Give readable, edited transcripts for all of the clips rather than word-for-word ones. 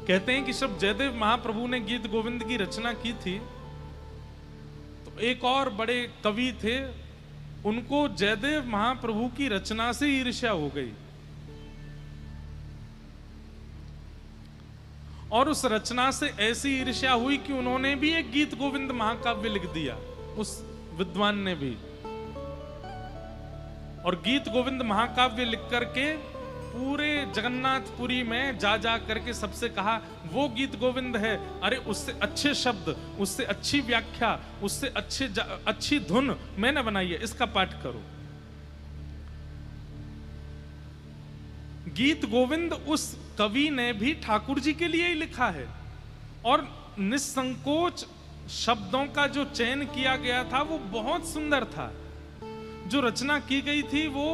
कहते हैं कि जब जयदेव महाप्रभु ने गीत गोविंद की रचना की थी तो एक और बड़े कवि थे, उनको जयदेव महाप्रभु की रचना से ईर्ष्या हो गई और उस रचना से ऐसी ईर्ष्या हुई कि उन्होंने भी एक गीत गोविंद महाकाव्य लिख दिया, उस विद्वान ने भी। और गीत गोविंद महाकाव्य लिख करके पूरे जगन्नाथपुरी में जा करके सबसे कहा वो गीत गोविंद है, अरे उससे अच्छे शब्द, उससे अच्छी व्याख्या, उससे अच्छी धुन मैंने बनाई है, इसका पाठ करो। गीत गोविंद उस कवि ने भी ठाकुर जी के लिए ही लिखा है और निसंकोच शब्दों का जो चयन किया गया था वो बहुत सुंदर था। जो रचना की गई थी वो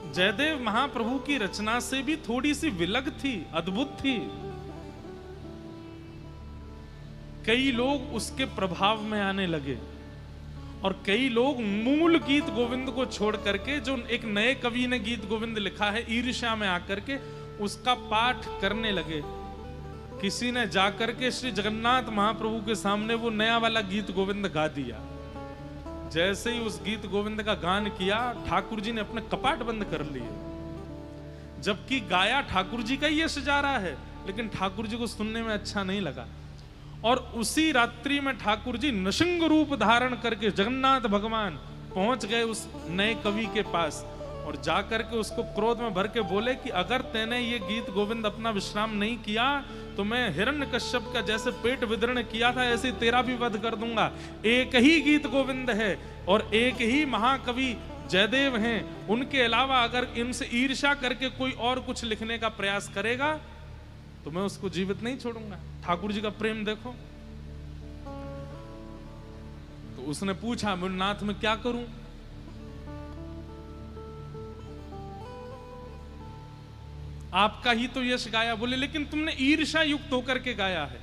जयदेव महाप्रभु की रचना से भी थोड़ी सी विलग थी, अद्भुत थी। कई लोग उसके प्रभाव में आने लगे और कई लोग मूल गीत गोविंद को छोड़ करके, जो एक नए कवि ने गीत गोविंद लिखा है, ईर्ष्या में आकर के उसका पाठ करने लगे। किसी ने जाकर के श्री जगन्नाथ महाप्रभु के सामने वो नया वाला गीत गोविंद गा दिया। जैसे ही उस गीत गोविंद का गान किया, ठाकुर जी ने अपने कपाट बंद कर लिए, जबकि गाया ठाकुर जी का ही यश जा रहा है, लेकिन ठाकुर जी को सुनने में अच्छा नहीं लगा। और उसी रात्रि में ठाकुर जी नृसिंह रूप धारण करके जगन्नाथ भगवान पहुंच गए उस नए कवि के पास और जाकर के उसको क्रोध में भर के बोले कि अगर तैने ये गीत गोविंद अपना विश्राम नहीं किया तो मैं हिरण्यकश्यप का जैसे पेट विदर्ण किया था ऐसे तेरा भी वध कर दूंगा। एक ही गीत गोविंद है और एक ही महाकवि जयदेव हैं, उनके अलावा अगर इनसे ईर्ष्या करके कोई और कुछ लिखने का प्रयास करेगा तो मैं उसको जीवित नहीं छोड़ूंगा। ठाकुर जी का प्रेम देखो। तो उसने पूछा, मुन्नाथ में क्या करूं? आपका ही तो यश गाया। बोले लेकिन तुमने ईर्ष्या युक्त होकर के गाया है,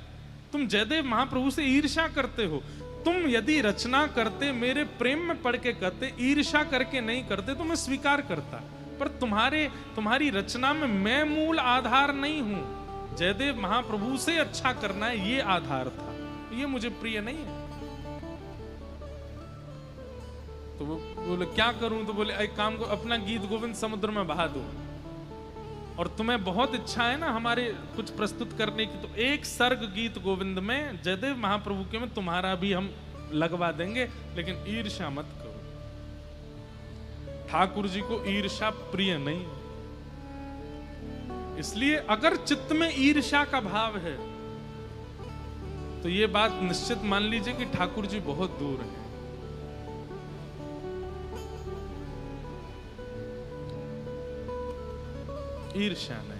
तुम जयदेव महाप्रभु से ईर्ष्या करते हो। तुम यदि रचना करते, मेरे प्रेम में पढ़ के करते, ईर्ष्या करके नहीं करते तो मैं स्वीकार करता, पर तुम्हारी रचना में मैं मूल आधार नहीं हूं। जयदेव महाप्रभु से अच्छा करना है ये आधार था, ये मुझे प्रिय नहीं है। तो वो बोले क्या करूं? तो बोले एक काम को, अपना गीत गोविंद समुद्र में बहा दो। और तुम्हें बहुत इच्छा है ना हमारे कुछ प्रस्तुत करने की, तो एक सर्ग गीत गोविंद में जयदेव महाप्रभु के में तुम्हारा भी हम लगवा देंगे, लेकिन ईर्ष्या मत करो। ठाकुर जी को ईर्ष्या प्रिय नहीं, इसलिए अगर चित्त में ईर्ष्या का भाव है तो ये बात निश्चित मान लीजिए कि ठाकुर जी बहुत दूर है। ईर्ष्या नहीं।